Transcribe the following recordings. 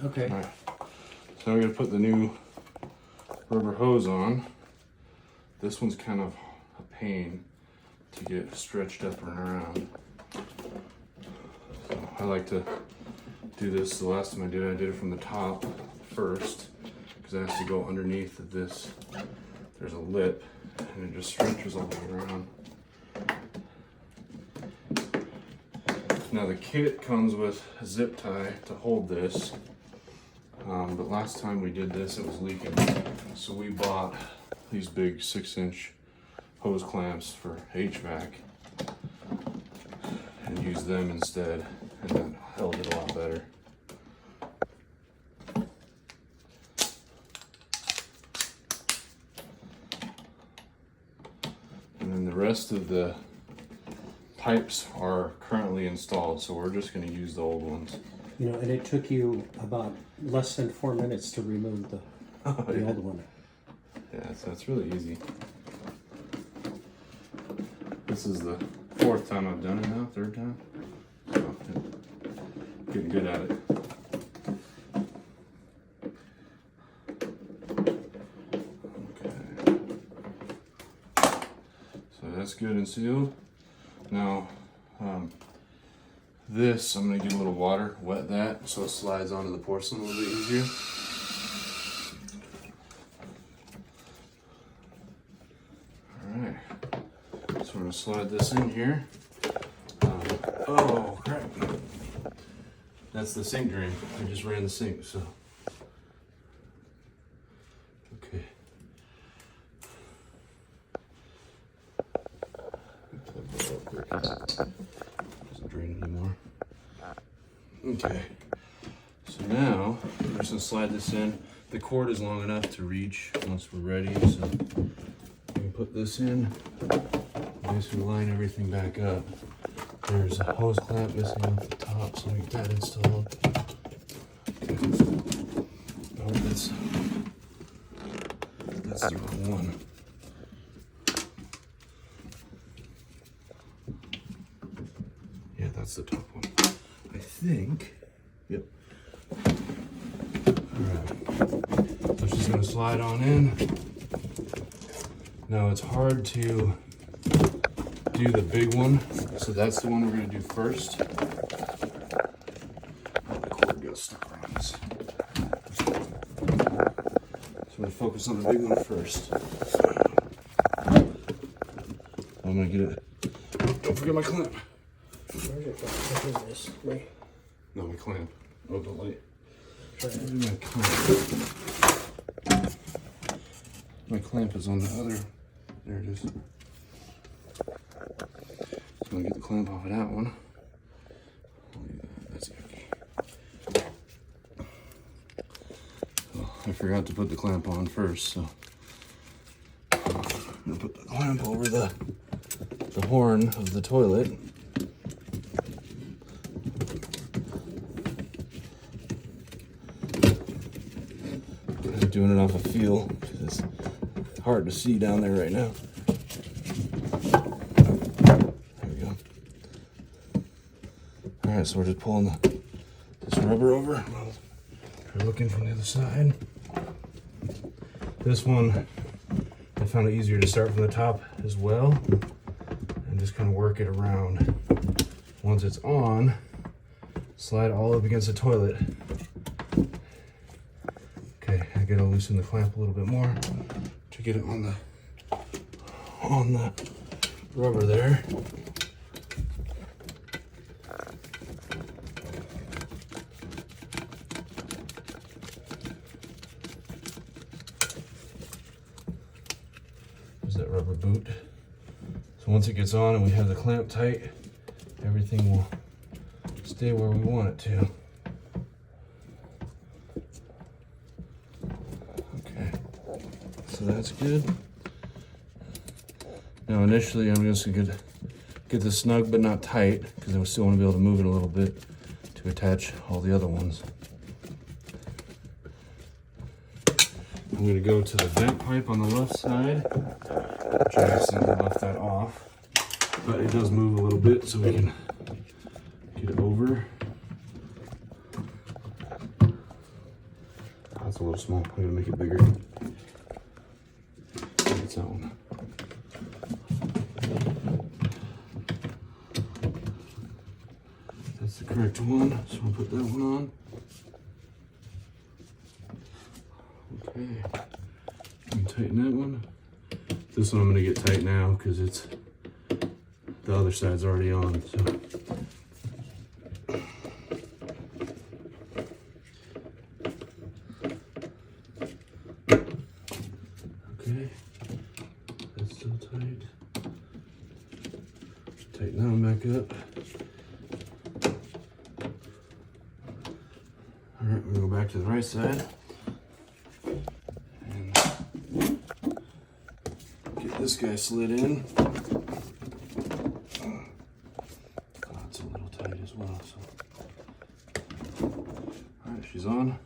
Okay. All right. So I'm gonna put the new rubber hose on. This one's kind of a pain to get stretched up and around. So I like to do this. The last time I did it from the top first, because it has to go underneath of this. There's a lip, and it just stretches all the way around. Now the kit comes with a zip tie to hold this, but last time we did this it was leaking, so we bought these big 6-inch hose clamps for HVAC and used them instead, and that held it a lot better. And then the rest of the pipes are currently installed, so we're just going to use the old ones. You know, and it took you about less than 4 minutes to remove the old one. Yeah, so it's really easy. This is the 4th time I've done it now, 3rd time. So, getting good at it. Okay. So that's good and sealed. Now, this, I'm going to get a little water, wet that, so it slides onto the porcelain a little bit easier. Alright, so we're going to slide this in here. Oh, crap. That's the sink drain. I just ran the sink, so. Okay. Doesn't drain anymore. Okay. So now we're just gonna slide this in. The cord is long enough to reach once we're ready, so we can put this in. Basically line everything back up. There's a hose clamp missing off the top, so we get that installed. Okay. Oh, that's the wrong one. Yeah, that's the top one. I think. Yep. Alright. So she's gonna slide on in. Now it's hard to do the big one, so that's the one we're gonna do first. Oh, the cord got stuck around this. So I'm gonna focus on the big one first. I'm gonna get it. Don't forget my clamp. Where's it from? What is this? Me? No, my clamp. Oh, the light. Try it. Where's my clamp? My clamp is on the other. There it is. So I'm gonna get the clamp off of that one. That's yucky. Oh, I forgot to put the clamp on first, so I'm gonna put the clamp over the horn of the toilet. I'm doing it off a feel because it's hard to see down there right now. There we go. Alright, so we're just pulling this rubber over. We're looking from the other side. This one, I found it easier to start from the top as well and just kind of work it around. Once it's on, slide all up against the toilet. Okay, I gotta loosen the clamp a little bit more to get it on the rubber there. There's that rubber boot. So once it gets on and we have the clamp tight, everything will stay where we want it to. Okay, so that's good. Now initially I'm just gonna get this snug but not tight because I still want to be able to move it a little bit to attach all the other ones. I'm gonna go to the vent pipe on the left side, which I accidentally left that off, but it does move a little bit so we can get it over. That's a little small. I'm gonna make it bigger. It's that one. That's the correct one, so I'll put that one on. Okay. And tighten that one. This one I'm gonna get tight now because it's the other side's already on. So. Okay, that's still tight. Tighten that one back up. All right, we're gonna go back to the right side and get this guy slid in. Oh, it's a little tight as well. So, all right, she's on.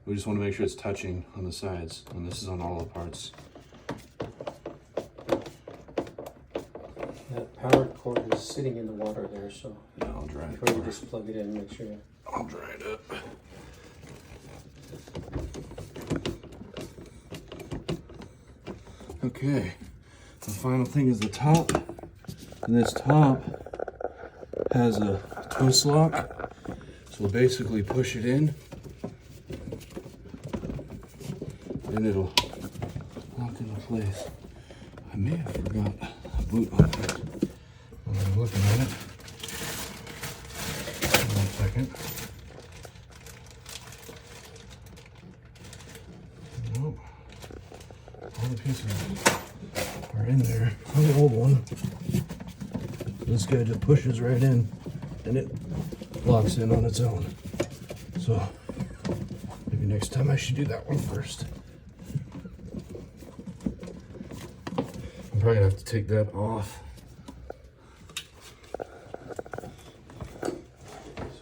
We just want to make sure it's touching on the sides, and this is on all the parts. That power cord is sitting in the water there, so Yeah, I'll dry it. before you just plug it in, make sure you... I'll dry it up. Okay, the final thing is the top. And this top has a twist lock. So we'll basically push it in. And it'll lock into place. I may have forgot a boot on it when I'm looking at it. 1 second. Nope. All the pieces are in there. On the old one, this guy just pushes right in and it locks in on its own. So maybe next time I should do that one first. I'm probably gonna have to take that off. So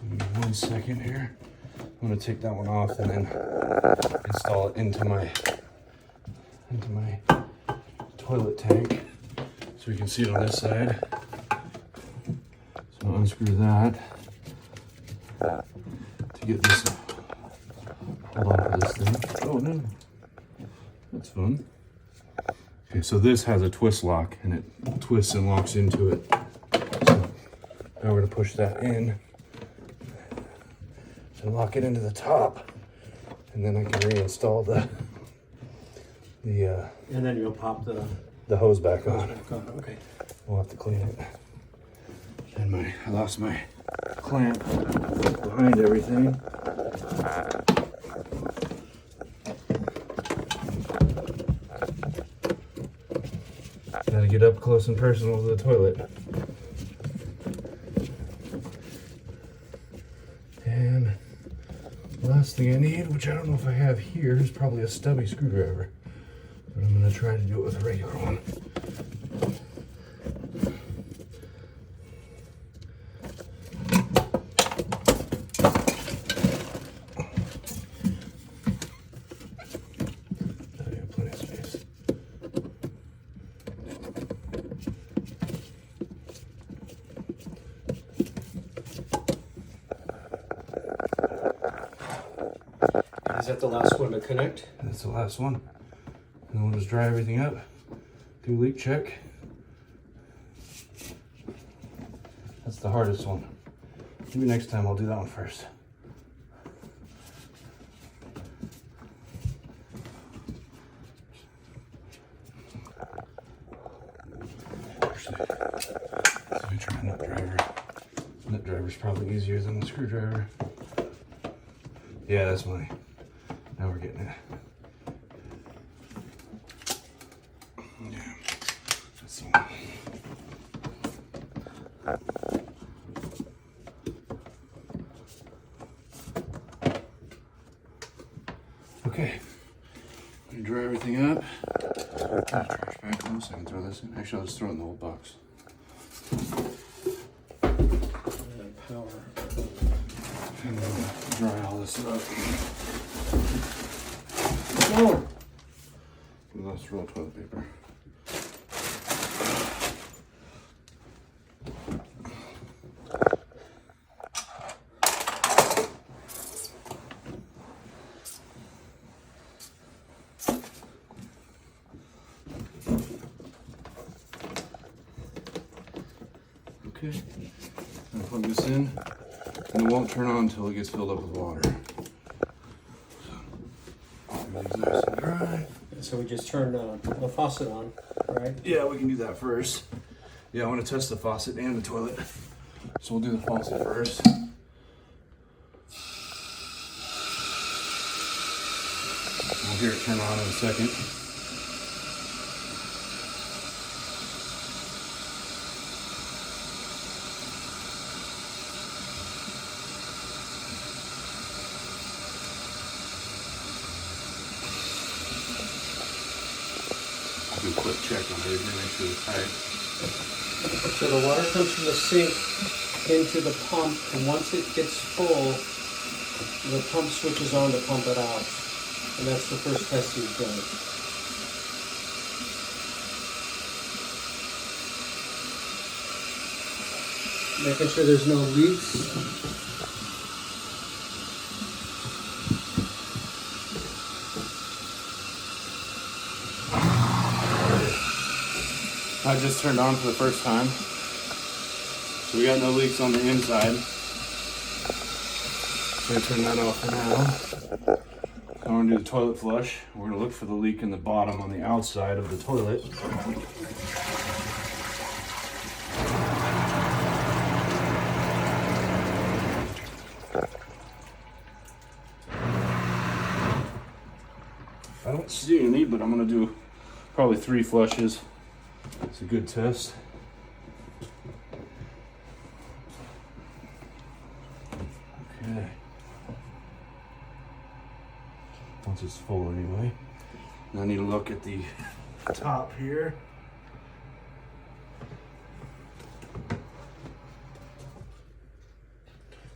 give me 1 second here. I'm gonna take that one off and then install it into my toilet tank so we can see it on this side. So I'll unscrew that to get this. Hold on to this thing. Oh no, that's fun. Okay, so this has a twist lock and it twists and locks into it. So now we're gonna push that in and lock it into the top, and then I can reinstall the And then you'll pop the hose back on. Okay. We'll have to clean it. And I lost my clamp behind everything. Gotta get up close and personal to the toilet. And last thing I need, which I don't know if I have here, is probably a stubby screwdriver. But I'm gonna try to do it with a regular one. I got plenty of space. Is that the last one to connect? That's the last one. And then we'll just dry everything up, do leak check. That's the hardest one. Maybe next time I'll do that one first. Let me try a nut driver. Nut driver's probably easier than the screwdriver. Yeah, that's money. Now we're getting it. Yeah, that's the one. Okay, I'm gonna dry everything up. Trash bag close. I can throw this in. Actually, I'll just throw it in the old box. And power. And then dry all this up. Oh! Let's roll toilet paper. Okay. And plug this in, and it won't turn on until it gets filled up with water. So, leave this to dry. So we just turn the faucet on, right? Yeah, we can do that first. Yeah, I want to test the faucet and the toilet. So we'll do the faucet first. We'll hear it turn on in a second. Do a quick check on everything, make sure it's tight. So the water comes from the sink into the pump, and once it gets full, the pump switches on to pump it out. And that's the first test you've done. Making sure there's no leaks. I just turned on for the first time. So we got no leaks on the inside. So I turn that off for now. So I'm gonna do the toilet flush. We're gonna look for the leak in the bottom on the outside of the toilet. I don't see any, but I'm gonna do probably 3 flushes. It's a good test. Okay. Once it's full anyway. Now I need to look at the top here.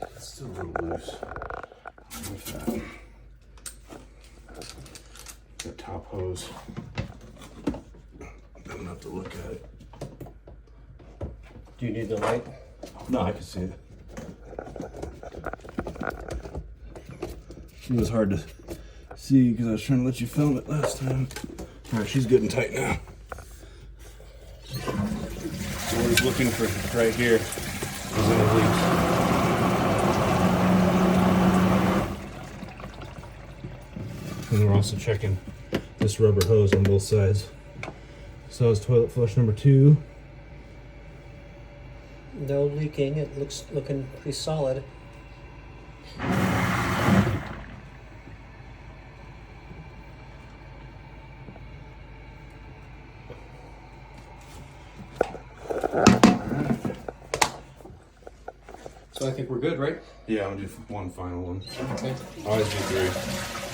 It's still a little loose. With that. The top hose. I'm gonna have to look at it. Do you need the light? No, I can see it. It was hard to see because I was trying to let you film it last time. All right, she's good and tight now. So we're just looking for right here. There's any leaks. And we're also checking this rubber hose on both sides. So that was toilet flush number 2. No leaking. It looking pretty solid. So I think we're good, right? Yeah, I'm gonna do one final one. Okay. I always do 3.